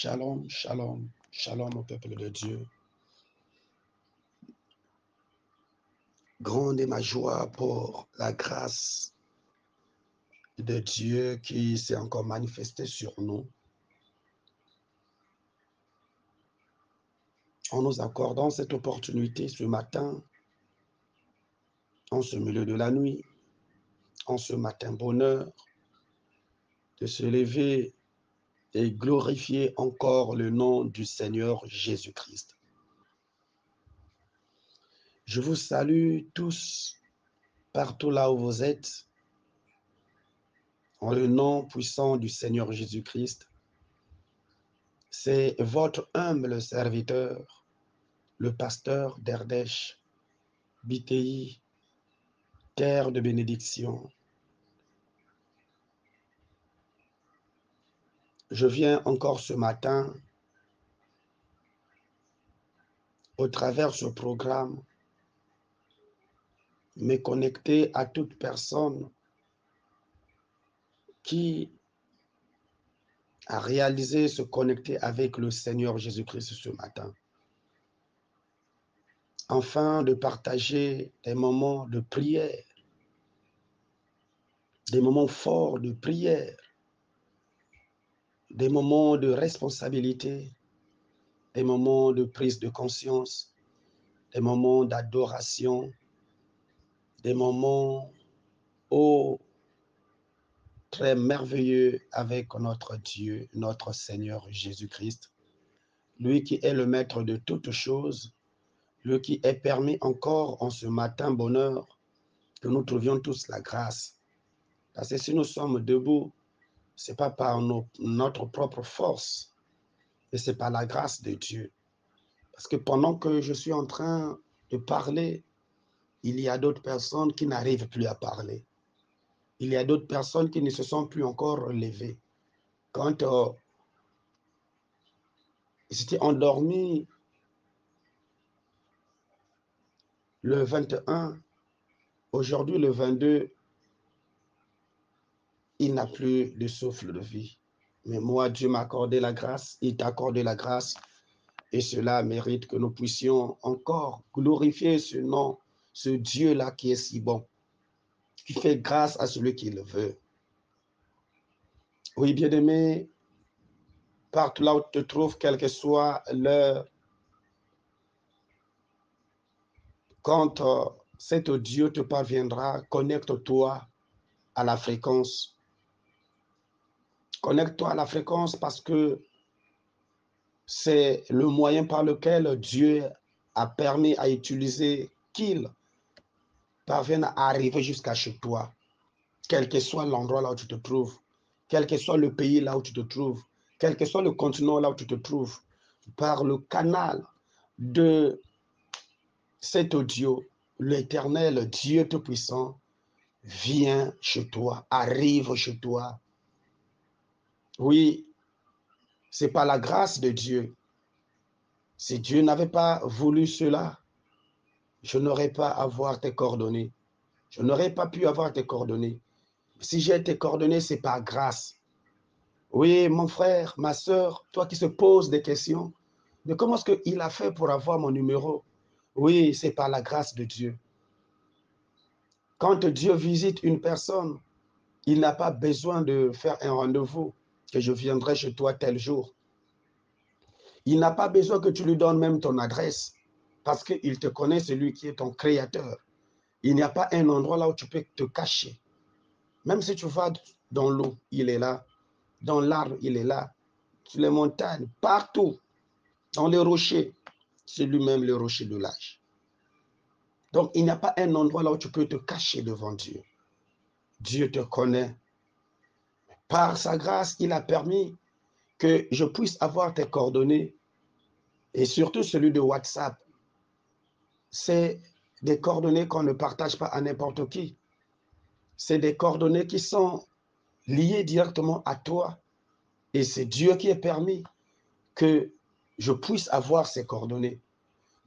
Shalom, shalom, shalom au peuple de Dieu. Grande est ma joie pour la grâce de Dieu qui s'est encore manifestée sur nous, en nous accordant cette opportunité ce matin, en ce milieu de la nuit, en ce matin bonheur, de se lever et glorifier encore le nom du Seigneur Jésus-Christ. Je vous salue tous, partout là où vous êtes, en le nom puissant du Seigneur Jésus-Christ. C'est votre humble serviteur, le pasteur d'Erdèche, BTI, terre de bénédiction. Je viens encore ce matin, au travers de ce programme, me connecter à toute personne qui a réalisé se connecter avec le Seigneur Jésus-Christ ce matin, afin de partager des moments de prière, des moments forts de prière, des moments de responsabilité, des moments de prise de conscience, des moments d'adoration, des moments très merveilleux avec notre Dieu, notre Seigneur Jésus-Christ, lui qui est le maître de toutes choses, lui qui est permis encore en ce matin bonheur que nous trouvions tous la grâce. Parce que si nous sommes debout, ce n'est pas par notre propre force, mais c'est par la grâce de Dieu. Parce que pendant que je suis en train de parler, il y a d'autres personnes qui n'arrivent plus à parler. Il y a d'autres personnes qui ne se sont plus encore relevées. Quand j'étais endormi le 21, aujourd'hui le 22, il n'a plus de souffle de vie. Mais moi, Dieu m'a accordé la grâce, il t'a accordé la grâce, et cela mérite que nous puissions encore glorifier ce nom, ce Dieu-là qui est si bon, qui fait grâce à celui qui le veut. Oui, bien-aimé, partout là où tu te trouves, quelle que soit l'heure, quand cet audio te parviendra, connecte-toi à la fréquence. Connecte-toi à la fréquence parce que c'est le moyen par lequel Dieu a permis à utiliser qu'il parvienne à arriver jusqu'à chez toi, quel que soit l'endroit là où tu te trouves, quel que soit le pays là où tu te trouves, quel que soit le continent là où tu te trouves, par le canal de cet audio, l'Éternel, Dieu Tout-Puissant, vient chez toi, arrive chez toi. Oui, c'est par la grâce de Dieu. Si Dieu n'avait pas voulu cela, je n'aurais pas à avoir tes coordonnées. Je n'aurais pas pu avoir tes coordonnées. Si j'ai tes coordonnées, c'est par grâce. Oui, mon frère, ma soeur, toi qui se poses des questions, mais comment est-ce qu'il a fait pour avoir mon numéro? Oui, c'est par la grâce de Dieu. Quand Dieu visite une personne, il n'a pas besoin de faire un rendez-vous, que je viendrai chez toi tel jour. Il n'a pas besoin que tu lui donnes même ton adresse, parce qu'il te connaît, celui qui est ton créateur. Il n'y a pas un endroit là où tu peux te cacher. Même si tu vas dans l'eau, il est là. Dans l'arbre, il est là. Sur les montagnes, partout. Dans les rochers, c'est lui-même le rocher de l'âge. Donc, il n'y a pas un endroit là où tu peux te cacher devant Dieu. Dieu te connaît. Par sa grâce, il a permis que je puisse avoir tes coordonnées et surtout celui de WhatsApp. C'est des coordonnées qu'on ne partage pas à n'importe qui. C'est des coordonnées qui sont liées directement à toi. Et c'est Dieu qui a permis que je puisse avoir ces coordonnées.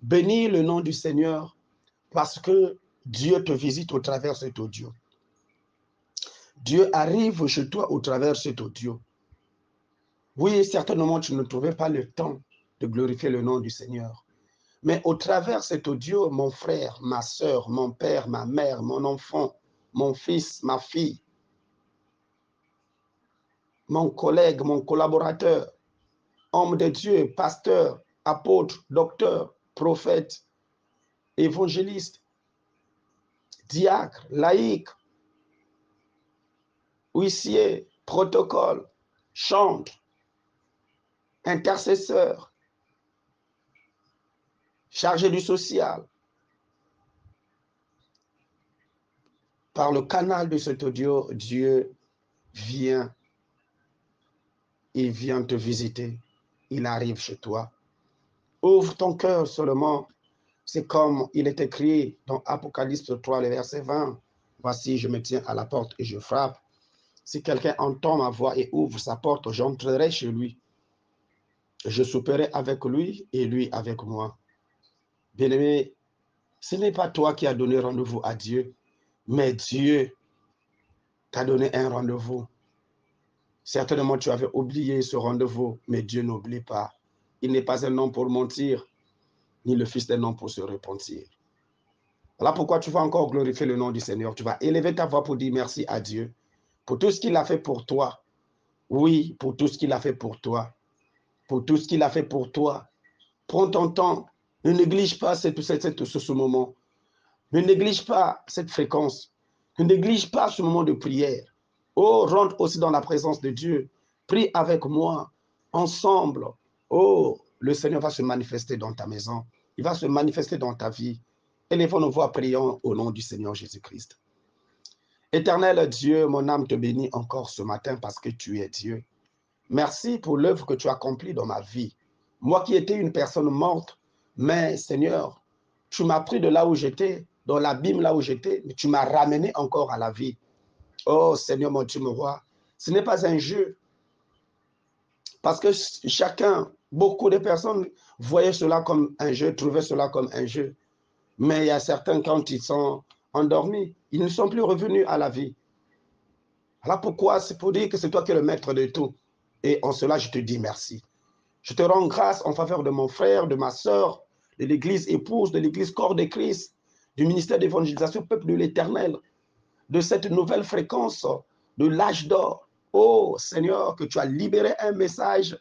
Bénis le nom du Seigneur parce que Dieu te visite au travers de cet audio. Dieu arrive chez toi au travers de cet audio. Oui, certainement, tu ne trouvais pas le temps de glorifier le nom du Seigneur. Mais au travers cet audio, mon frère, ma soeur, mon père, ma mère, mon enfant, mon fils, ma fille, mon collègue, mon collaborateur, homme de Dieu, pasteur, apôtre, docteur, prophète, évangéliste, diacre, laïc, huissier, protocole, chantre, intercesseur, chargé du social. Par le canal de cet audio, Dieu vient, il vient te visiter, il arrive chez toi. Ouvre ton cœur seulement. C'est comme il est écrit dans Apocalypse 3, le verset 20. Voici, je me tiens à la porte et je frappe. Si quelqu'un entend ma voix et ouvre sa porte, j'entrerai chez lui. Je souperai avec lui et lui avec moi. Bien-aimé, ce n'est pas toi qui as donné rendez-vous à Dieu, mais Dieu t'a donné un rendez-vous. Certainement, tu avais oublié ce rendez-vous, mais Dieu n'oublie pas. Il n'est pas un homme pour mentir, ni le fils d'un homme pour se repentir. Voilà pourquoi tu vas encore glorifier le nom du Seigneur. Tu vas élever ta voix pour dire merci à Dieu pour tout ce qu'il a fait pour toi. Oui, pour tout ce qu'il a fait pour toi. Pour tout ce qu'il a fait pour toi. Prends ton temps. Ne néglige pas ce moment. Ne néglige pas cette fréquence. Ne néglige pas ce moment de prière. Oh, rentre aussi dans la présence de Dieu. Prie avec moi, ensemble. Oh, le Seigneur va se manifester dans ta maison. Il va se manifester dans ta vie. Élevons nos voix, prions au nom du Seigneur Jésus-Christ. Éternel Dieu, mon âme te bénit encore ce matin parce que tu es Dieu. Merci pour l'œuvre que tu as accomplie dans ma vie. Moi qui étais une personne morte, mais Seigneur, tu m'as pris de là où j'étais, dans l'abîme là où j'étais, mais tu m'as ramené encore à la vie. Oh Seigneur, mon Dieu, mon roi, ce n'est pas un jeu. Parce que chacun, beaucoup de personnes voyaient cela comme un jeu, trouvaient cela comme un jeu. Mais il y a certains, quand ils sont endormis, ils ne sont plus revenus à la vie. Voilà pourquoi c'est pour dire que c'est toi qui es le maître de tout. Et en cela, je te dis merci. Je te rends grâce en faveur de mon frère, de ma sœur, de l'église épouse, de l'église corps de Christ, du ministère d'évangélisation, peuple de l'Éternel, de cette nouvelle fréquence, de l'âge d'or. Oh Seigneur, que tu as libéré un message,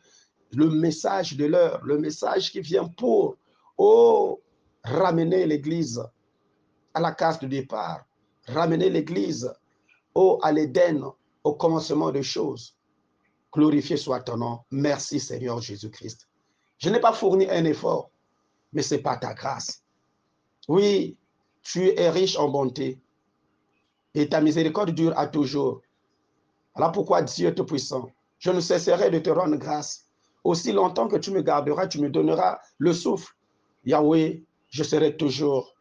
le message de l'heure, le message qui vient pour, oh, ramener l'église à la case de départ, ramener l'église, oh, à l'Éden, au commencement des choses. Glorifié soit ton nom. Merci Seigneur Jésus-Christ. Je n'ai pas fourni un effort, mais ce n'est pas ta grâce. Oui, tu es riche en bonté et ta miséricorde dure à toujours. Voilà pourquoi Dieu Tout-Puissant, je ne cesserai de te rendre grâce. Aussi longtemps que tu me garderas, tu me donneras le souffle. Yahweh, je serai toujours,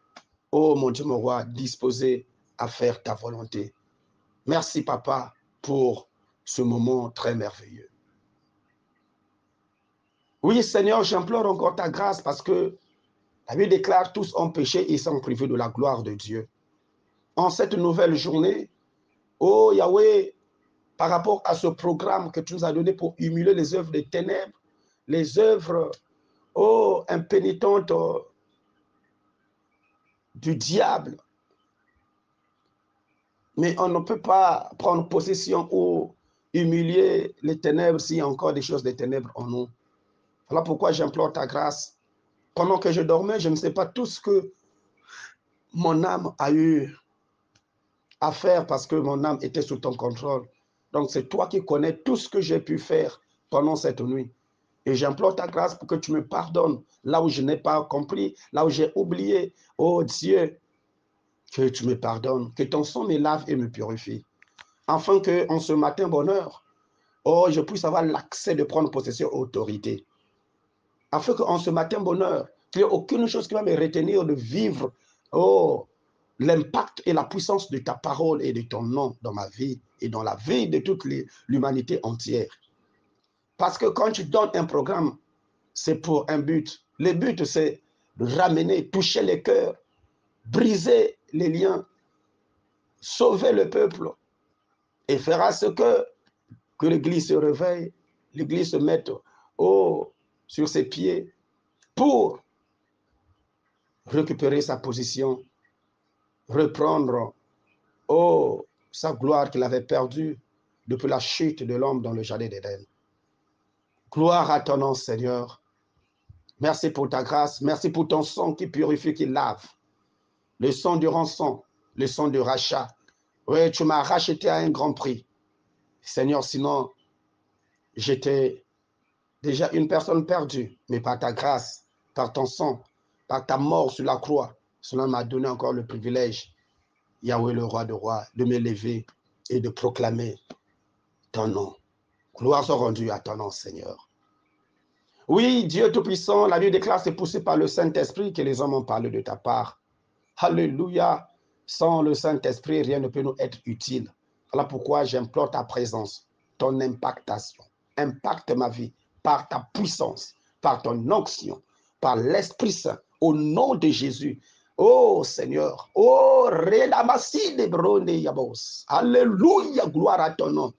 oh mon Dieu, mon roi, disposé à faire ta volonté. Merci, Papa, pour ce moment très merveilleux. Oui, Seigneur, j'implore encore ta grâce parce que la Bible déclare tous ont péché et sont privés de la gloire de Dieu. En cette nouvelle journée, oh Yahweh, par rapport à ce programme que tu nous as donné pour humilier les œuvres des ténèbres, les œuvres, oh, impénitentes du diable. Mais on ne peut pas prendre possession ou humilier les ténèbres s'il y a encore des choses des ténèbres en nous. Voilà pourquoi j'implore ta grâce. Pendant que je dormais, je ne sais pas tout ce que mon âme a eu à faire parce que mon âme était sous ton contrôle. Donc c'est toi qui connais tout ce que j'ai pu faire pendant cette nuit. Et j'implore ta grâce pour que tu me pardonnes là où je n'ai pas compris, là où j'ai oublié. Oh Dieu, que tu me pardonnes, que ton sang me lave et me purifie. Afin qu'en ce matin bonheur, oh, je puisse avoir l'accès de prendre possession autorité. Afin qu'en ce matin bonheur, il n'y ait aucune chose qui va me retenir de vivre, oh, l'impact et la puissance de ta parole et de ton nom dans ma vie et dans la vie de toute l'humanité entière. Parce que quand tu donnes un programme, c'est pour un but. Le but, c'est de ramener, toucher les cœurs, briser les liens, sauver le peuple et faire à ce que l'Église se réveille l'Église se mette sur ses pieds pour récupérer sa position, reprendre sa gloire qu'il avait perdue depuis la chute de l'homme dans le jardin d'Éden. Gloire à ton nom, Seigneur. Merci pour ta grâce. Merci pour ton sang qui purifie, qui lave. Le sang du rançon, le sang du rachat. Oui, tu m'as racheté à un grand prix. Seigneur, sinon, j'étais déjà une personne perdue. Mais par ta grâce, par ton sang, par ta mort sur la croix, cela m'a donné encore le privilège, Yahweh le roi de rois, de me lever et de proclamer ton nom. Gloire soit rendue à ton nom, Seigneur. Oui, Dieu Tout-Puissant, la Bible déclare, c'est poussé par le Saint-Esprit que les hommes ont parlé de ta part. Alléluia. Sans le Saint-Esprit, rien ne peut nous être utile. Voilà pourquoi j'implore ta présence, ton impactation. Impacte ma vie par ta puissance, par ton onction, par l'Esprit Saint, au nom de Jésus. Oh Seigneur, oh Redamasi de Brone Yabos. Alléluia, gloire à ton nom.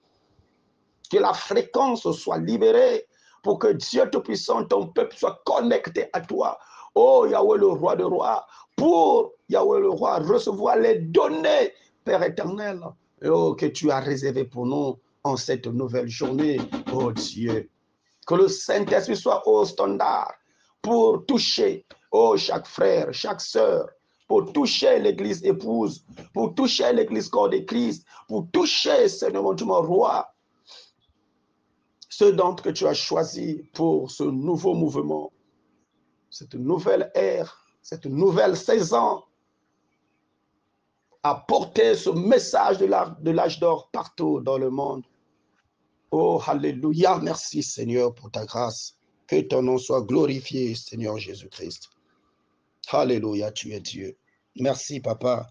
Que la fréquence soit libérée pour que Dieu Tout-Puissant, ton peuple soit connecté à toi. Oh Yahweh le roi de rois, pour Yahweh le roi recevoir les données, Père éternel, que tu as réservées pour nous en cette nouvelle journée, oh Dieu. Que le Saint-Esprit soit au standard pour toucher, chaque frère, chaque sœur, pour toucher l'église épouse, pour toucher l'église corps de Christ, pour toucher, Seigneur mon roi, ceux d'entre que tu as choisi pour ce nouveau mouvement, cette nouvelle ère, cette nouvelle saison, à porter ce message de l'âge d'or partout dans le monde. Oh, alléluia, merci Seigneur pour ta grâce. Que ton nom soit glorifié, Seigneur Jésus-Christ. Alléluia, tu es Dieu. Merci, Papa,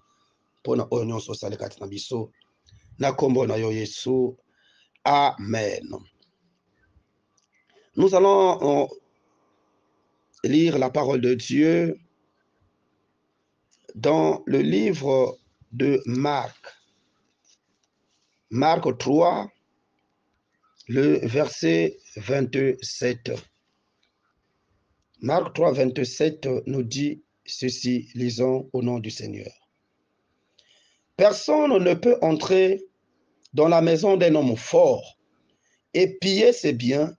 pour notre union sociale katina biso. Na kombo na yo Yesu. Amen. Nous allons lire la parole de Dieu dans le livre de Marc. Marc 3, le verset 27. Marc 3, 27 nous dit ceci, lisons au nom du Seigneur. Personne ne peut entrer dans la maison d'un homme fort et piller ses biens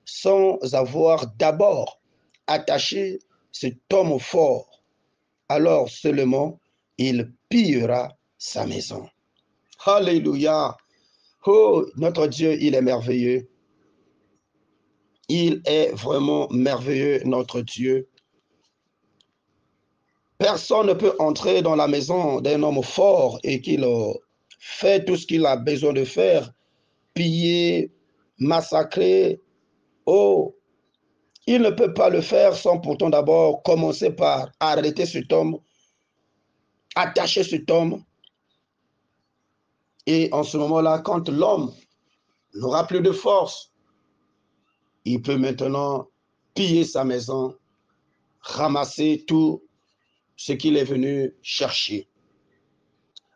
sans avoir d'abord attaché cet homme fort. Alors seulement il pillera sa maison. Alléluia. Oh, notre Dieu, il est merveilleux. Il est vraiment merveilleux, notre Dieu. Personne ne peut entrer dans la maison d'un homme fort et qu'il fait tout ce qu'il a besoin de faire, piller, massacrer. Oh, il ne peut pas le faire sans pourtant d'abord commencer par arrêter cet homme, attacher cet homme. Et en ce moment-là, quand l'homme n'aura plus de force, il peut maintenant piller sa maison, ramasser tout ce qu'il est venu chercher.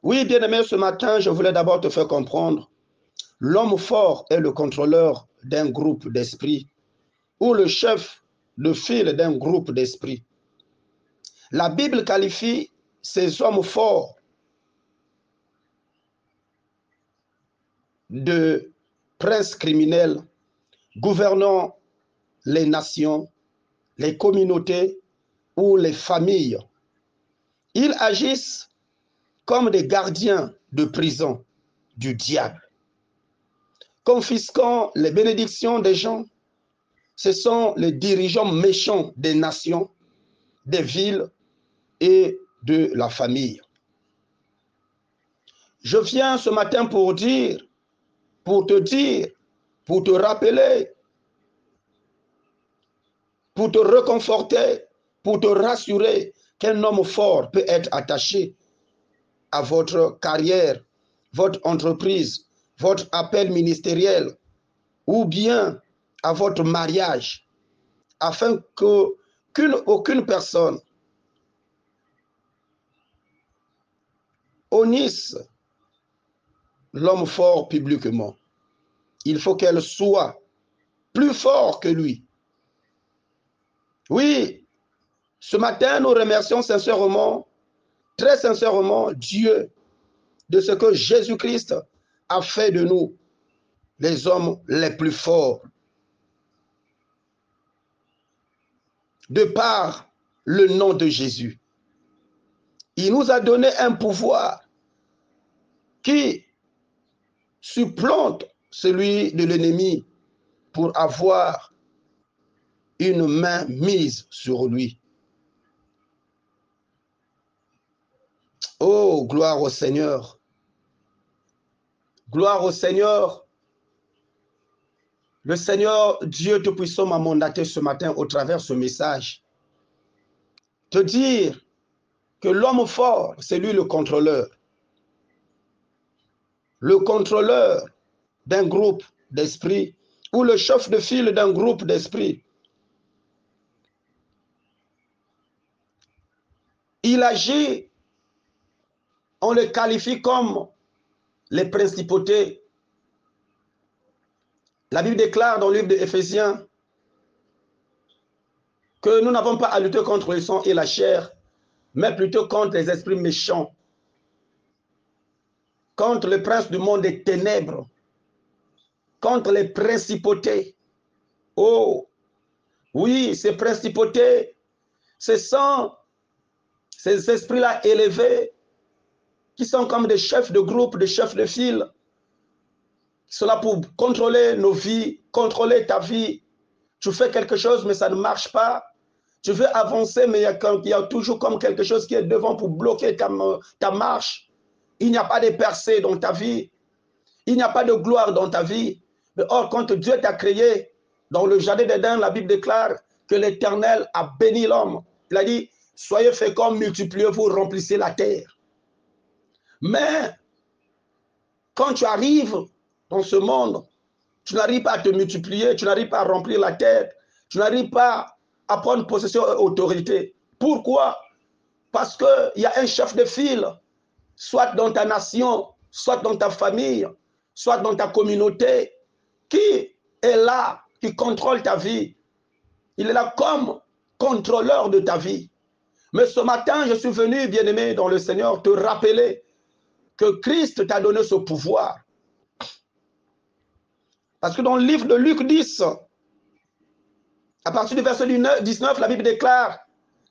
Oui, bien-aimé, ce matin, je voulais d'abord te faire comprendre, l'homme fort est le contrôleur d'un groupe d'esprits ou le chef de file d'un groupe d'esprits. La Bible qualifie ces hommes forts de princes criminels gouvernant les nations, les communautés ou les familles. Ils agissent comme des gardiens de prison du diable, confisquant les bénédictions des gens. Ce sont les dirigeants méchants des nations, des villes et de la famille. Je viens ce matin pour te dire, pour te rappeler, pour te réconforter, pour te rassurer qu'un homme fort peut être attaché à votre carrière, votre entreprise, votre appel ministériel ou bien à votre mariage, afin qu'aucune personne honnisse l'homme fort publiquement. Il faut qu'elle soit plus fort que lui. Oui, ce matin, nous remercions sincèrement, très sincèrement, Dieu de ce que Jésus-Christ a fait de nous les hommes les plus forts. De par le nom de Jésus. Il nous a donné un pouvoir qui supplante celui de l'ennemi pour avoir une main mise sur lui. Oh, gloire au Seigneur. Gloire au Seigneur. Le Seigneur Dieu Tout-Puissant m'a mandaté ce matin au travers de ce message. Te dire que l'homme fort, c'est lui le contrôleur. Le contrôleur d'un groupe d'esprit ou le chef de file d'un groupe d'esprit. Il agit, on le qualifie comme les principautés. La Bible déclare dans le livre d'Éphésiens que nous n'avons pas à lutter contre le sang et la chair, mais plutôt contre les esprits méchants, contre le prince du monde des ténèbres, contre les principautés. Oh, oui, ces principautés, ce sont ces esprits-là élevés qui sont comme des chefs de groupe, des chefs de file, qui sont là pour contrôler nos vies, contrôler ta vie. Tu fais quelque chose, mais ça ne marche pas. Tu veux avancer, mais il y a toujours comme quelque chose qui est devant pour bloquer ta marche. Il n'y a pas de percée dans ta vie. Il n'y a pas de gloire dans ta vie. Mais or, quand Dieu t'a créé, dans le jardin d'Éden, la Bible déclare que l'Éternel a béni l'homme. Il a dit, soyez féconds, multipliez-vous, remplissez la terre. Mais, quand tu arrives dans ce monde, tu n'arrives pas à te multiplier, tu n'arrives pas à remplir la terre, tu n'arrives pas à prendre possession et autorité. Pourquoi? Parce qu'il y a un chef de file, soit dans ta nation, soit dans ta famille, soit dans ta communauté, qui est là, qui contrôle ta vie. Il est là comme contrôleur de ta vie. Mais ce matin, je suis venu, bien-aimé dans le Seigneur, te rappeler que Christ t'a donné ce pouvoir. Parce que dans le livre de Luc 10, à partir du verset 19, la Bible déclare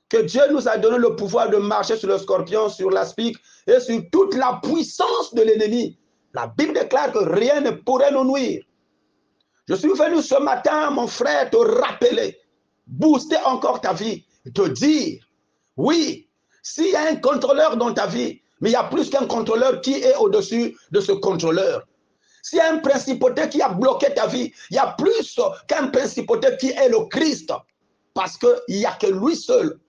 que Dieu nous a donné le pouvoir de marcher sur le scorpion, sur l'aspic et sur toute la puissance de l'ennemi. La Bible déclare que rien ne pourrait nous nuire. Je suis venu ce matin, mon frère, te rappeler, booster encore ta vie, te dire, oui, s'il y a un contrôleur dans ta vie, mais il y a plus qu'un contrôleur qui est au-dessus de ce contrôleur. S'il y a un principauté qui a bloqué ta vie, il y a plus qu'un principauté qui est le Christ. Parce qu'il n'y a que lui seul.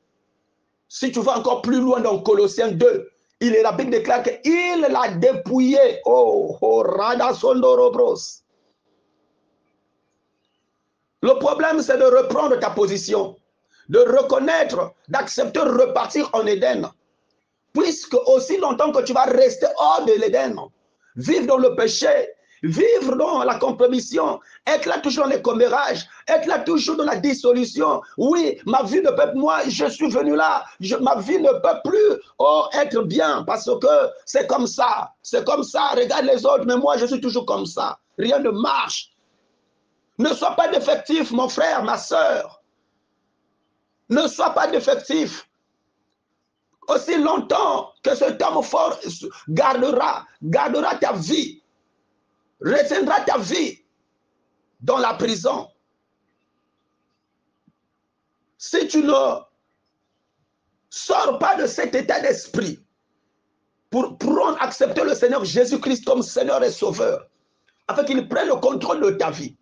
Si tu vas encore plus loin dans Colossiens 2, la Bible déclare qu'il l'a dépouillé. Oh, Rada Sondorobros. Le problème, c'est de reprendre ta position, de reconnaître, d'accepter de repartir en Éden. Puisque aussi longtemps que tu vas rester hors de l'Éden, vivre dans le péché, vivre dans la compromission, être là toujours dans les commérages, être là toujours dans la dissolution. Oui, ma vie ne peut, moi je suis venu là, ma vie ne peut plus être bien parce que c'est comme ça, regarde les autres, mais moi je suis toujours comme ça, rien ne marche. Ne sois pas défectif, mon frère, ma soeur. Ne sois pas défectif. Aussi longtemps que cet homme fort gardera ta vie, retiendra ta vie dans la prison. Si tu ne sors pas de cet état d'esprit pour accepter le Seigneur Jésus-Christ comme Seigneur et Sauveur, afin qu'il prenne le contrôle de ta vie,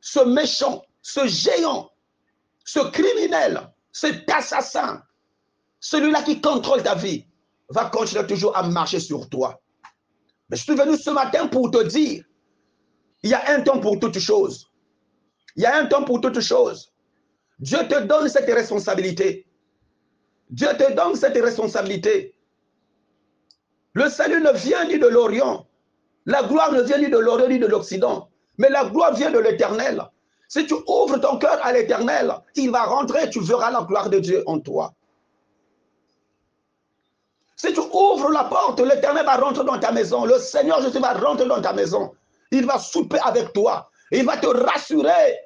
ce méchant, ce géant, ce criminel, cet assassin, celui-là qui contrôle ta vie, va continuer toujours à marcher sur toi. Mais je suis venu ce matin pour te dire, il y a un temps pour toutes choses. Il y a un temps pour toutes choses. Dieu te donne cette responsabilité. Dieu te donne cette responsabilité. Le salut ne vient ni de l'Orient. La gloire ne vient ni de l'Orient ni de l'Occident. Mais la gloire vient de l'Éternel. Si tu ouvres ton cœur à l'Éternel, il va rentrer, tu verras la gloire de Dieu en toi. Si tu ouvres la porte, l'Éternel va rentrer dans ta maison. Le Seigneur Jésus va rentrer dans ta maison. Il va souper avec toi. Il va te rassurer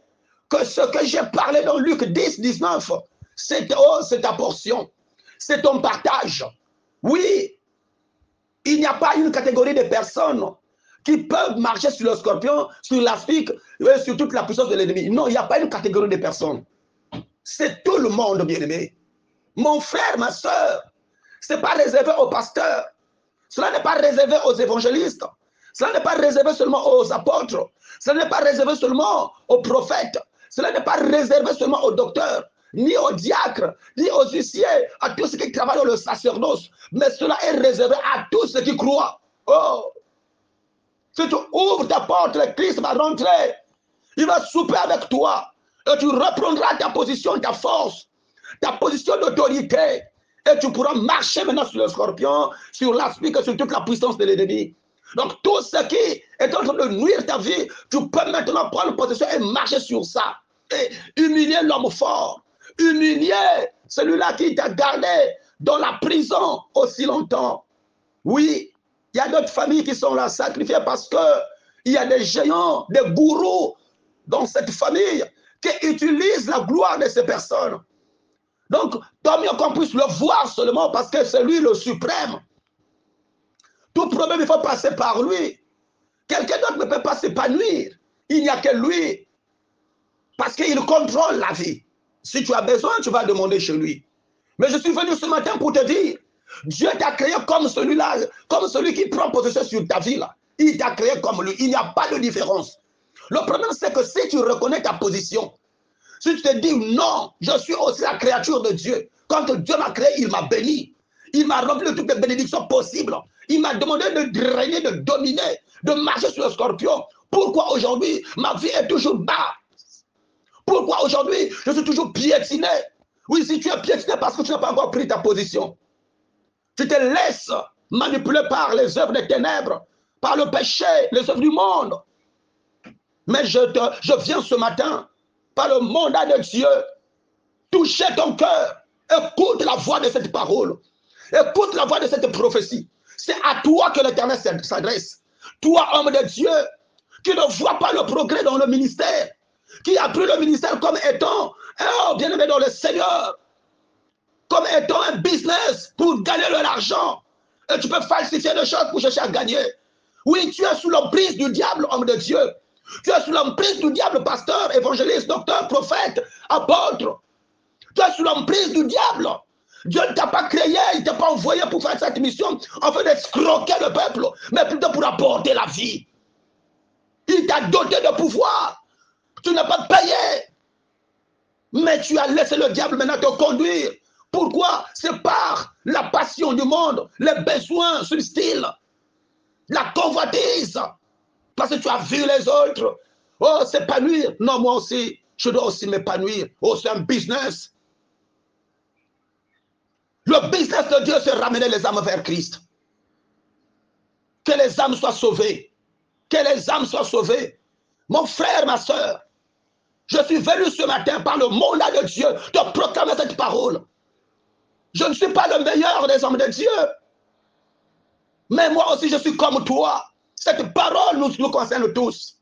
que ce que j'ai parlé dans Luc 10, 19, c'est ta portion. C'est ton partage. Oui, il n'y a pas une catégorie de personnes qui peuvent marcher sur le scorpion, sur l'aspic, sur toute la puissance de l'ennemi. Non, il n'y a pas une catégorie de personnes. C'est tout le monde, bien-aimé. Mon frère, ma soeur, ce n'est pas réservé aux pasteurs. Cela n'est pas réservé aux évangélistes. Cela n'est pas réservé seulement aux apôtres. Cela n'est pas réservé seulement aux prophètes. Cela n'est pas réservé seulement aux docteurs, ni aux diacres, ni aux huissiers, à tous ceux qui travaillent dans le sacerdoce. Mais cela est réservé à tous ceux qui croient. Oh! Si tu ouvres ta porte, le Christ va rentrer. Il va souper avec toi. Et tu reprendras ta position, ta force, ta position d'autorité. Et tu pourras marcher maintenant sur le scorpion, sur l'aspic, sur toute la puissance de l'ennemi. Donc tout ce qui est en train de nuire ta vie, tu peux maintenant prendre possession et marcher sur ça. Et humilier l'homme fort. Humilier celui-là qui t'a gardé dans la prison aussi longtemps. Oui, il y a d'autres familles qui sont là sacrifiées parce qu'il y a des géants, des gourous dans cette famille qui utilisent la gloire de ces personnes. Donc, tant mieux qu'on puisse le voir seulement parce que c'est lui le suprême. Tout problème, il faut passer par lui. Quelqu'un d'autre ne peut pas s'épanouir. Il n'y a que lui. Parce qu'il contrôle la vie. Si tu as besoin, tu vas demander chez lui. Mais je suis venu ce matin pour te dire, Dieu t'a créé comme celui-là, comme celui qui prend possession sur ta vie. Là. Il t'a créé comme lui. Il n'y a pas de différence. Le problème, c'est que si tu reconnais ta position, si tu te dis non, je suis aussi la créature de Dieu. Quand Dieu m'a créé, il m'a béni. Il m'a rempli de toutes les bénédictions possibles. Il m'a demandé de régner, de dominer, de marcher sur le scorpion. Pourquoi aujourd'hui, ma vie est toujours bas? Pourquoi aujourd'hui, je suis toujours piétiné? Oui, si tu es piétiné parce que tu n'as pas encore pris ta position. Tu te laisses manipuler par les œuvres des ténèbres, par le péché, les œuvres du monde. Mais je viens ce matin, par le mandat de Dieu, toucher ton cœur. Écoute la voix de cette parole. Écoute la voix de cette prophétie. C'est à toi que l'Éternel s'adresse. Toi, homme de Dieu, qui ne vois pas le progrès dans le ministère, qui a pris le ministère comme étant, oh, bien-aimé dans le Seigneur, comme étant un business pour gagner de l'argent. Et tu peux falsifier des choses pour chercher à gagner. Oui, tu es sous l'emprise du diable, homme de Dieu. Tu es sous l'emprise du diable, pasteur, évangéliste, docteur, prophète, apôtre. Tu es sous l'emprise du diable. Dieu ne t'a pas créé, il ne t'a pas envoyé pour faire cette mission, afin d'escroquer le peuple, mais plutôt pour apporter la vie. Il t'a doté de pouvoir. Tu n'as pas payé. Mais tu as laissé le diable maintenant te conduire. Pourquoi? C'est par la passion du monde, les besoins subtils, la convoitise. Parce que tu as vu les autres. Oh, s'épanouir. Non, moi aussi, je dois aussi m'épanouir. Oh, c'est un business. Le business de Dieu, c'est ramener les âmes vers Christ. Que les âmes soient sauvées. Que les âmes soient sauvées. Mon frère, ma soeur, je suis venu ce matin par le mandat de Dieu de proclamer cette parole. Je ne suis pas le meilleur des hommes de Dieu. Mais moi aussi, je suis comme toi. Cette parole nous concerne tous.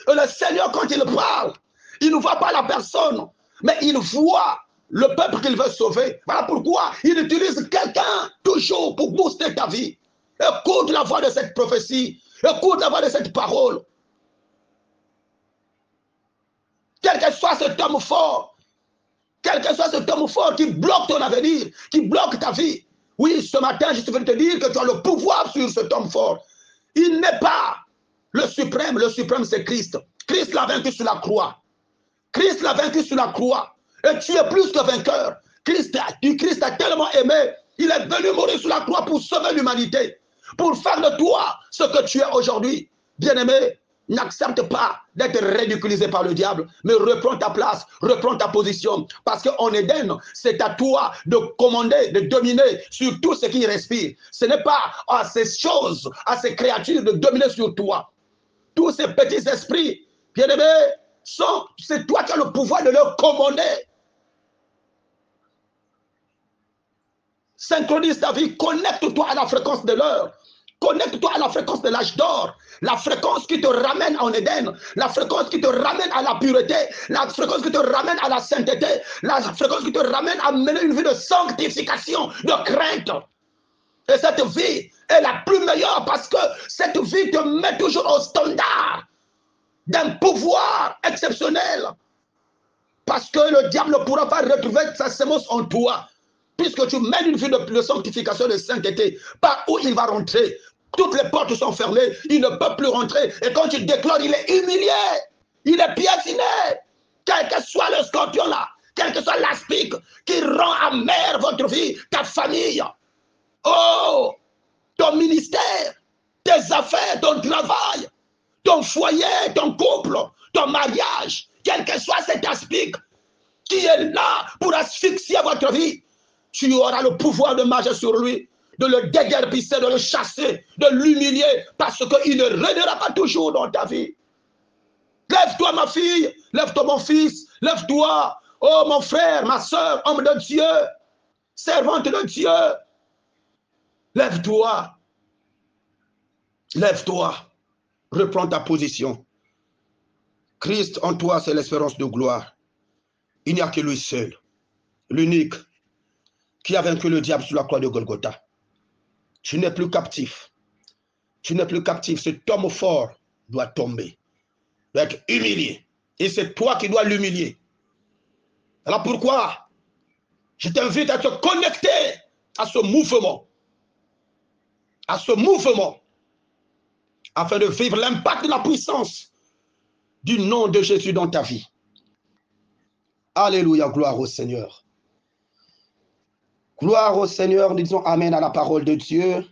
Et le Seigneur, quand il parle, il ne voit pas la personne, mais il voit le peuple qu'il veut sauver. Voilà pourquoi il utilise quelqu'un toujours pour booster ta vie. Écoute la voix de cette prophétie. Écoute la voix de cette parole. Quel que soit cet homme fort, quel que soit cet homme fort qui bloque ton avenir, qui bloque ta vie. Oui, ce matin, je suis venu te dire que tu as le pouvoir sur cet homme fort. Il n'est pas le suprême c'est Christ. Christ l'a vaincu sur la croix. Christ l'a vaincu sur la croix. Et tu es plus que vainqueur. Christ a tellement aimé. Il est venu mourir sur la croix pour sauver l'humanité. Pour faire de toi ce que tu es aujourd'hui. Bien-aimé, n'accepte pas d'être ridiculisé par le diable, mais reprends ta place, reprends ta position. Parce qu'en Éden, c'est à toi de commander, de dominer sur tout ce qui respire. Ce n'est pas à ces choses, à ces créatures de dominer sur toi. tous ces petits esprits, bien-aimés, c'est toi qui as le pouvoir de leur commander. Synchronise ta vie, connecte-toi à la fréquence de l'heure. Connecte-toi à la fréquence de l'âge d'or, la fréquence qui te ramène en Éden, la fréquence qui te ramène à la pureté, la fréquence qui te ramène à la sainteté, la fréquence qui te ramène à mener une vie de sanctification, de crainte. Et cette vie est la plus meilleure parce que cette vie te met toujours au standard d'un pouvoir exceptionnel. Parce que le diable ne pourra pas retrouver sa sémence en toi. Puisque tu mènes une vie de sanctification, de sainteté, par où il va rentrer. Toutes les portes sont fermées, il ne peut plus rentrer. Et quand il déclare, il est humilié, il est piétiné. Quel que soit le scorpion là, quel que soit l'aspic qui rend amère votre vie, ta famille, oh, ton ministère, tes affaires, ton travail, ton foyer, ton couple, ton mariage, quel que soit cet aspic qui est là pour asphyxier votre vie, tu auras le pouvoir de marcher sur lui, de le déguerpisser, de le chasser, de l'humilier, parce qu'il ne régnera pas toujours dans ta vie. Lève-toi, ma fille, lève-toi, mon fils, lève-toi, oh mon frère, ma soeur, homme de Dieu, servante de Dieu. Lève-toi, lève-toi, reprends ta position. Christ en toi, c'est l'espérance de gloire. Il n'y a que lui seul, l'unique, qui a vaincu le diable sur la croix de Golgotha. Tu n'es plus captif. Tu n'es plus captif. Cet homme fort doit tomber, doit être humilié. Et c'est toi qui dois l'humilier. Alors pourquoi je t'invite à te connecter à ce mouvement, afin de vivre l'impact de la puissance du nom de Jésus dans ta vie. Alléluia, gloire au Seigneur. Gloire au Seigneur, disons Amen à la parole de Dieu.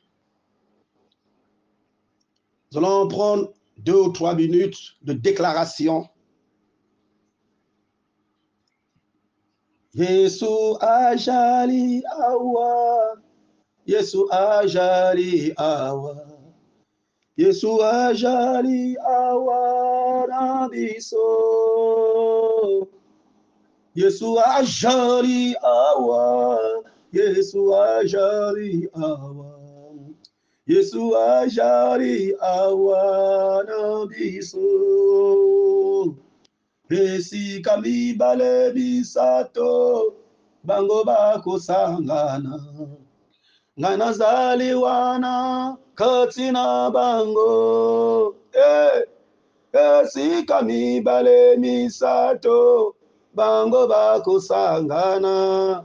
Nous allons prendre 2 ou 3 minutes de déclaration. Yesu ajali awa, Yesu ajali awa, Yesu ajali awa na biso, Yesu ajali awa, Yesu ajali awa, Yesu ajali awa na biso. Esi kami bale bisato bango bako sangana ngana zali wana katina bango esi kami bale misato bango bako sangana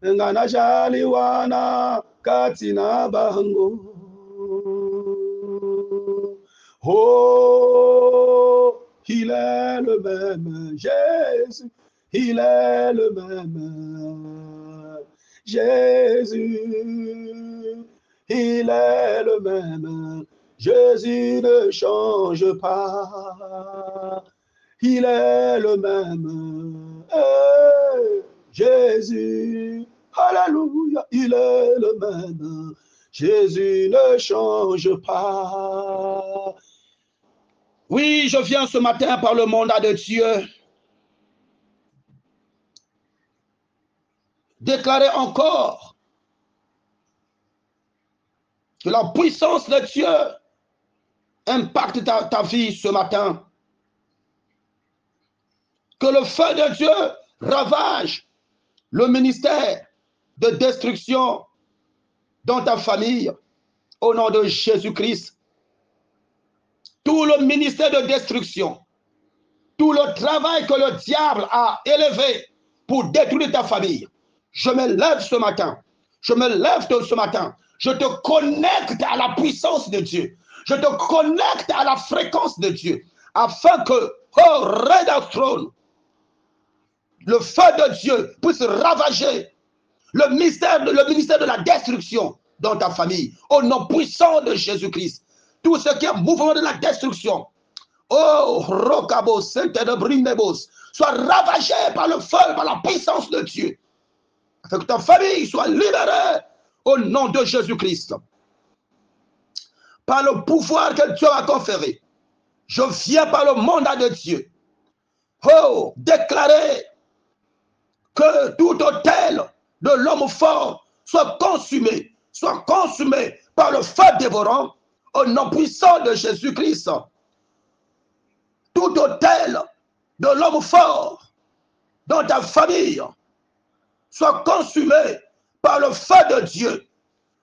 ngana zali wana katina bango. Oh, il est le même, Jésus, il est le même, Jésus, il est le même, Jésus ne change pas, il est le même, Jésus, alléluia, il est le même, Jésus ne change pas. Oui, je viens ce matin par le mandat de Dieu déclarer encore que la puissance de Dieu impacte ta vie ce matin. Que le feu de Dieu ravage le ministère de destruction dans ta famille au nom de Jésus-Christ. Tout le ministère de destruction, tout le travail que le diable a élevé pour détruire ta famille, je me lève ce matin. Je me lève ce matin. Je te connecte à la puissance de Dieu. Je te connecte à la fréquence de Dieu. Afin que, oh, Red Throne, le feu de Dieu puisse ravager le ministère de la destruction dans ta famille. Au nom puissant de Jésus-Christ. Tout ce qui est mouvement de la destruction, oh, Rokabo, Saint-Edebrinebos, soit ravagé par le feu, par la puissance de Dieu. Afin que ta famille soit libérée au nom de Jésus-Christ. Par le pouvoir que Dieu a conféré. Je viens par le mandat de Dieu. Oh, déclarer que tout autel de l'homme fort soit consumé par le feu dévorant au nom puissant de Jésus-Christ. Tout autel de l'homme fort dans ta famille soit consumé par le feu de Dieu,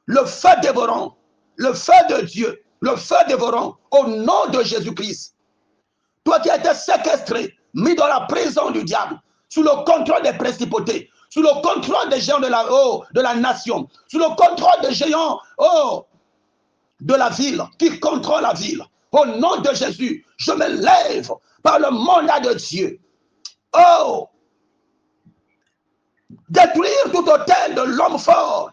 le feu dévorant, le feu de Dieu, le feu dévorant au nom de Jésus-Christ. Toi qui as été séquestré, mis dans la prison du diable, sous le contrôle des principautés, sous le contrôle des géants de la nation, sous le contrôle des géants de la ville, qui contrôlent la ville. Au nom de Jésus, je me lève par le mandat de Dieu. Oh! Détruire tout hôtel de l'homme fort,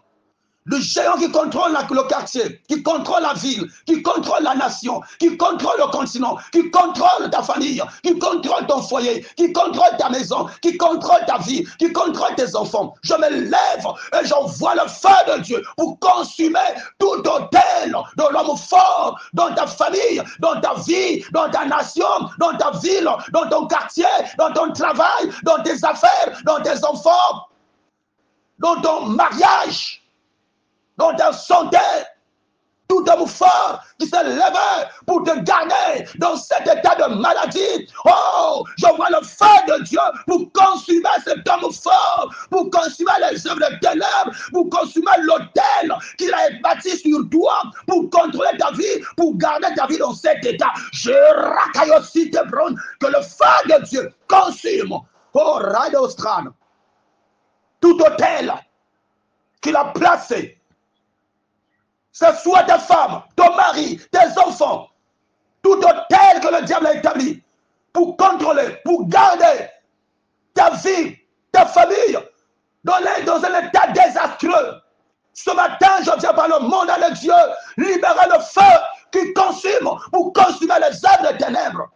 le géant qui contrôle le quartier, qui contrôle la ville, qui contrôle la nation, qui contrôle le continent, qui contrôle ta famille, qui contrôle ton foyer, qui contrôle ta maison, qui contrôle ta vie, qui contrôle tes enfants. Je me lève et j'envoie le feu de Dieu pour consumer tout hôtel de l'homme fort dans ta famille, dans ta vie, dans ta nation, dans ta ville, dans ton quartier, dans ton travail, dans tes affaires, dans tes enfants, dans ton mariage, dans ta santé, tout homme fort qui s'est levé pour te garder dans cet état de maladie. Oh, je vois le feu de Dieu pour consumer cet homme fort, pour consumer les œuvres de ténèbres, pour consumer l'autel qu'il a bâti sur toi, pour contrôler ta vie, pour garder ta vie dans cet état. Je racaille aussi tes bronnes, que le feu de Dieu consume. Oh, Radostran, tout autel qu'il a placé, ce soit ta femme, ton mari, tes enfants, tout hôtel que le diable a établi pour contrôler, pour garder ta vie, ta famille dans un état désastreux. Ce matin, je viens par le mandat de Dieu libérer le feu qui consume pour consumer les œuvres des ténèbres.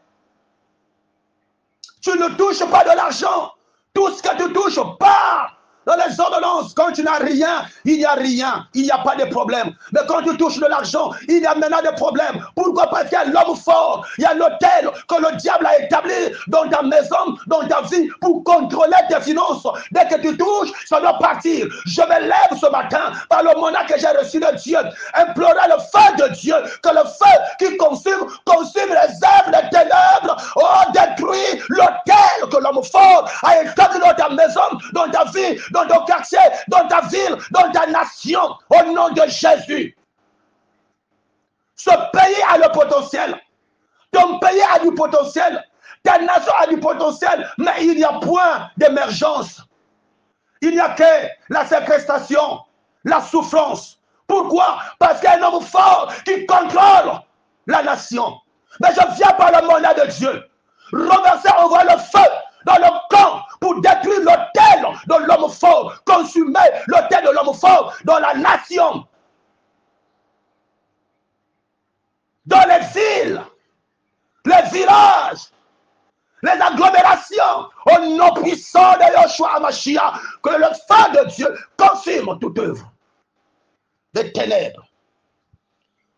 Tu ne touches pas de l'argent. Tout ce que tu touches part dans les ordonnances. Quand tu n'as rien, il n'y a rien. Il n'y a pas de problème. Mais quand tu touches de l'argent, il y a maintenant des problèmes. Pourquoi? Parce qu'il y a l'homme fort. Il y a l'hôtel que le diable a établi dans ta maison, dans ta vie, pour contrôler tes finances. Dès que tu touches, ça doit partir. Je me lève ce matin par le mandat que j'ai reçu de Dieu. Implorer le feu de Dieu. Que le feu qui consume les œuvres des ténèbres. Oh, détruit l'hôtel que l'homme fort a établi dans ta maison, dans ta vie, dans ton quartier, dans ta ville, dans ta nation, au nom de Jésus. Ce pays a le potentiel. Ton pays a du potentiel. Ta nation a du potentiel, mais il n'y a point d'émergence. Il n'y a que la séquestration, la souffrance. Pourquoi? Parce qu'il y a un homme fort qui contrôle la nation. Mais je viens par le mandat de Dieu. Renverser, envoie le feu dans le camp pour détruire l'autel de l'homme fort, consumer l'autel de l'homme fort dans la nation, dans les villes, les villages, les agglomérations, au nom puissant de Yoshua Hamashiach, que le feu de Dieu consume toute œuvre des ténèbres,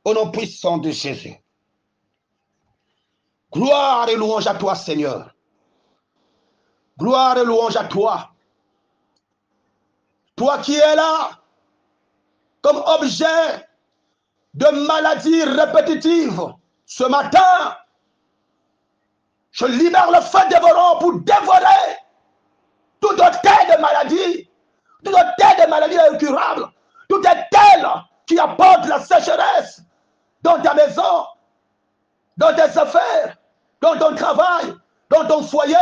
au nom puissant de Jésus. Gloire et louange à toi, Seigneur. Gloire et louange à toi. Toi qui es là comme objet de maladies répétitives. Ce matin, je libère le feu dévorant pour dévorer tout autel de maladies, tout autel de maladies incurables, tout autel qui apporte la sécheresse dans ta maison, dans tes affaires, dans ton travail, dans ton foyer,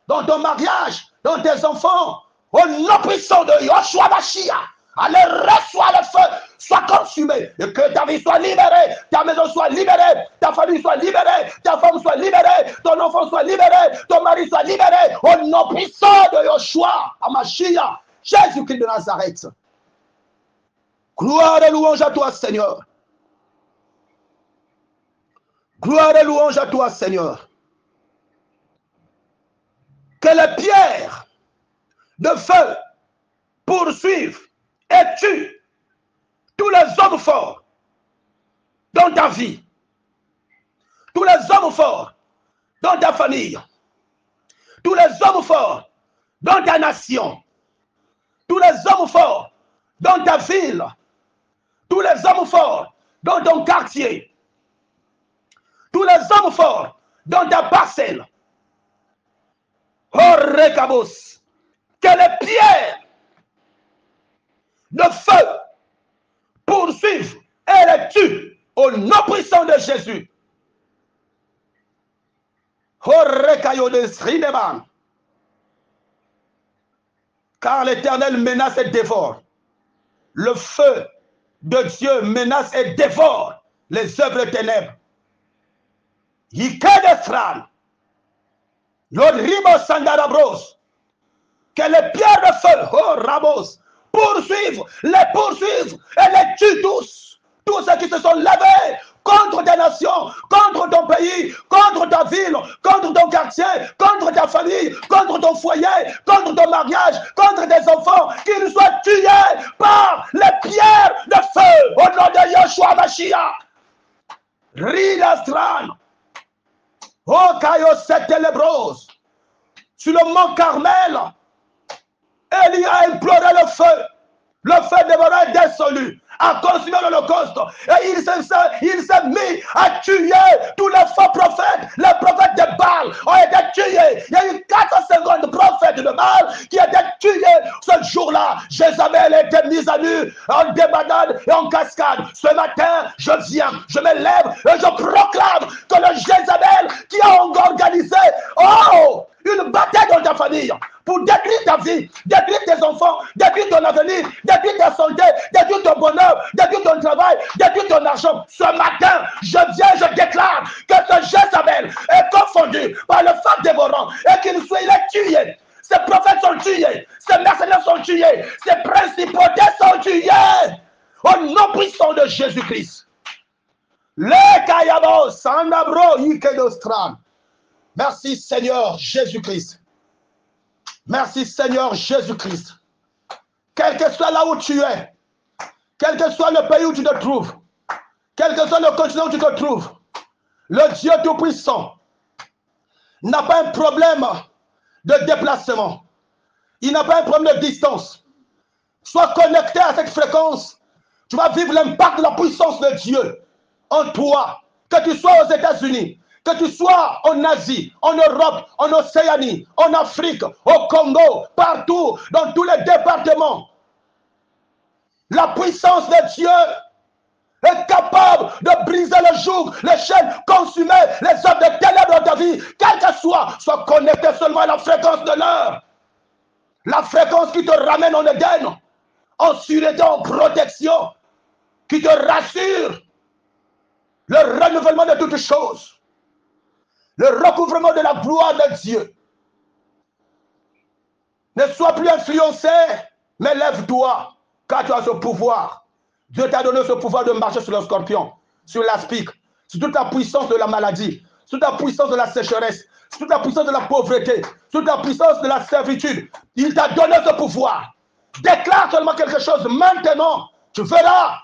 dans ton mariage, dans tes enfants, au nom puissant de Yoshua Hamashiach. Allez, reçois le feu, sois consumé, et que ta vie soit libérée, ta maison soit libérée, ta famille soit libérée, ta femme soit libérée, ton enfant soit libéré, ton mari soit libéré, au nom puissant de Yoshua Hamashiach, Jésus-Christ de Nazareth. Gloire et louange à toi, Seigneur. Gloire et louange à toi, Seigneur. Que les pierres de feu poursuivent et tuent tous les hommes forts dans ta vie, tous les hommes forts dans ta famille, tous les hommes forts dans ta nation, tous les hommes forts dans ta ville, tous les hommes forts dans ton quartier, tous les hommes forts dans ta parcelle. Oh, Rekabos, que les pierres de feu poursuivent et les tuent au nom puissant de Jésus. Oh, Rekayodes, car l'Éternel menace et dévore. Le feu de Dieu menace et dévore les œuvres ténèbres. Yikedestran, Lodrimo Sandarabros, que les pierres de feu, oh Ramos, poursuivent et les tuent tous. Tous ceux qui se sont levés contre tes nations, contre ton pays, contre ta ville, contre ton quartier, contre ta famille, contre ton foyer, contre ton mariage, contre tes enfants, qu'ils soient tués par les pierres de feu au nom de Yeshua Mashiach. Ridastran, oh Kayo Setelebros, sur le mont Carmel, Élie a imploré le feu dévorant et dissolu, a consumé l'Holocauste, et il s'est mis à tuer tous les faux prophètes. Les prophètes de Baal ont été tués. Il y a eu 450 prophètes de Baal qui étaient tués ce jour-là. Jézabel a été mise à nu, en débandade et en cascade. Ce matin, je viens, je me lève et je proclame que le Jézabel qui a organisé, une bataille dans ta famille pour détruire ta vie, détruire tes enfants, détruire ton avenir, détruire ta santé, détruire ton bonheur, détruire ton travail, détruire ton argent. Ce matin, je viens, je déclare que ce Jézabel est confondu par le feu dévorant et qu'il soit tué. Ces prophètes sont tués, ces mercenaires sont tués, ces principautés sont tués. Au nom puissant de Jésus-Christ. Le Kayabo, Sandabro, Ikedostran. Merci Seigneur Jésus-Christ. Merci Seigneur Jésus-Christ. Quel que soit là où tu es, quel que soit le pays où tu te trouves, quel que soit le continent où tu te trouves, le Dieu Tout-Puissant n'a pas un problème de déplacement. Il n'a pas un problème de distance. Sois connecté à cette fréquence. Tu vas vivre l'impact de la puissance de Dieu en toi. Que tu sois aux États-Unis, que tu sois en Asie, en Europe, en Océanie, en Afrique, au Congo, partout, dans tous les départements. La puissance de Dieu est capable de briser le joug, les chaînes, consumer les œuvres de ténèbres dans ta vie. Quel que soit, sois connecté seulement à la fréquence de l'heure. La fréquence qui te ramène en Éden, en sûreté, en protection, qui te rassure. Le renouvellement de toutes choses. Le recouvrement de la gloire de Dieu. Ne sois plus influencé, mais lève-toi, car tu as ce pouvoir. Dieu t'a donné ce pouvoir de marcher sur le scorpion, sur l'aspic, sur toute la puissance de la maladie, sur toute la puissance de la sécheresse, sur toute la puissance de la pauvreté, sur toute la puissance de la servitude. Il t'a donné ce pouvoir. Déclare seulement quelque chose maintenant. Tu verras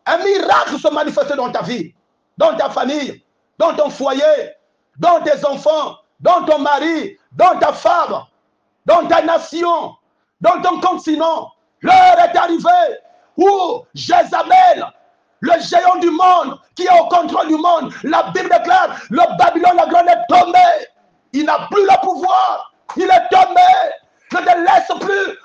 un miracle se manifester dans ta vie, dans ta famille, dans ton foyer, dans tes enfants, dans ton mari, dans ta femme, dans ta nation, dans ton continent. L'heure est arrivée où Jézabel, le géant du monde, qui est au contrôle du monde, la Bible déclare, le Babylone la grande est tombé. Il n'a plus le pouvoir. Il est tombé. Ne te laisse plus.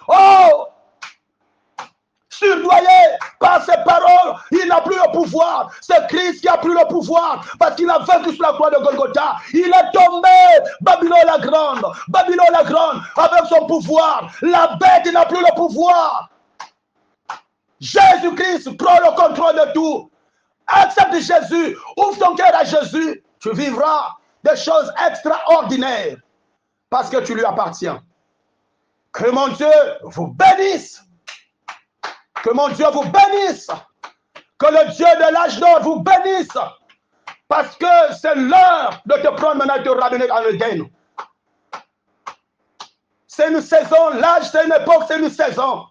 Surdoyé par ses paroles, il n'a plus le pouvoir. C'est Christ qui a plus le pouvoir parce qu'il a vaincu sur la croix de Golgotha. Il est tombé, Babylone la grande, avec son pouvoir. La bête n'a plus le pouvoir. Jésus-Christ prend le contrôle de tout. Accepte Jésus, ouvre ton cœur à Jésus. Tu vivras des choses extraordinaires parce que tu lui appartiens. Que mon Dieu vous bénisse. Que mon Dieu vous bénisse. Que le Dieu de l'âge d'or vous bénisse. Parce que c'est l'heure de te prendre maintenant et te ramener en Éden. C'est une saison, l'âge c'est une époque, c'est une saison.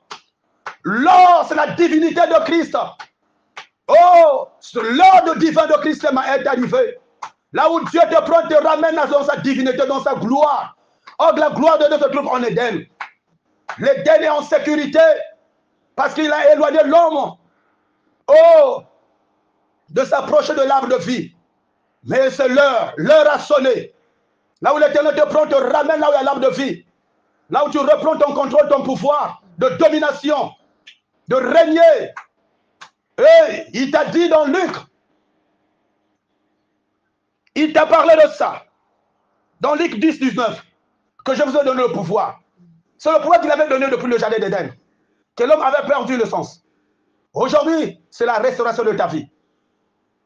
L'or c'est la divinité de Christ. Oh, l'ordre divin de Christ est arrivé. Là où Dieu te prend, te ramène dans sa divinité, dans sa gloire. Or, la gloire de Dieu se trouve en Éden. L'Éden est en sécurité parce qu'il a éloigné l'homme de s'approcher de l'arbre de vie. Mais c'est l'heure a sonné. Là où l'Éternel te prend, te ramène là où il y a l'arbre de vie. Là où tu reprends ton contrôle, ton pouvoir de domination, de régner. Et il t'a dit dans Luc, il t'a parlé de ça. Dans Luc 10, 19, que je vous ai donné le pouvoir. C'est le pouvoir qu'il avait donné depuis le jardin d'Éden. Que l'homme avait perdu le sens. Aujourd'hui, c'est la restauration de ta vie.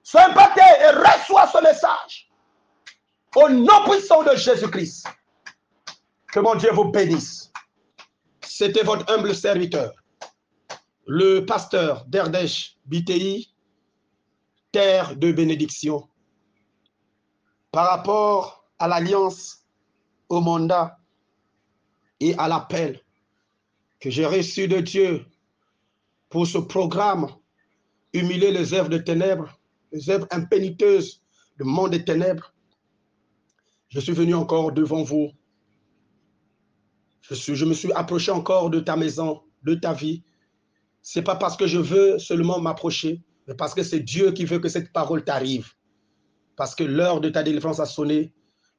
Sois impacté et reçois ce message. Au nom puissant de Jésus-Christ. Que mon Dieu vous bénisse. C'était votre humble serviteur, le pasteur d'Erdèche BTI, terre de bénédiction. Par rapport à l'alliance, au mandat et à l'appel que j'ai reçu de Dieu pour ce programme, humilier les œuvres de ténèbres, les œuvres impéniteuses du monde des ténèbres. Je suis venu encore devant vous. Je me suis approché encore de ta maison, de ta vie. Ce n'est pas parce que je veux seulement m'approcher, mais parce que c'est Dieu qui veut que cette parole t'arrive. Parce que l'heure de ta délivrance a sonné,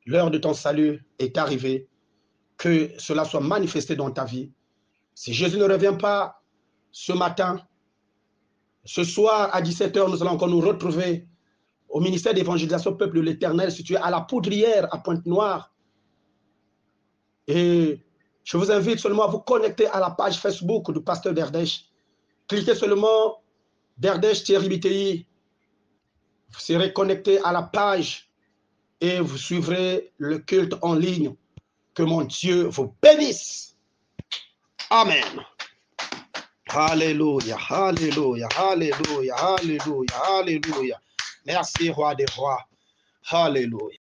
l'heure de ton salut est arrivée, que cela soit manifesté dans ta vie. Si Jésus ne revient pas ce matin, ce soir à 17h, nous allons encore nous retrouver au ministère d'évangélisation Peuple de l'Éternel, situé à la Poudrière, à Pointe-Noire. Et je vous invite seulement à vous connecter à la page Facebook du pasteur d'Erdèche. Cliquez seulement d'Erdèche Thierry BTI. Vous serez connecté à la page et vous suivrez le culte en ligne. Que mon Dieu vous bénisse. Amen. Alléluia, alléluia, alléluia, alléluia, alléluia. Merci, roi des rois. Alléluia.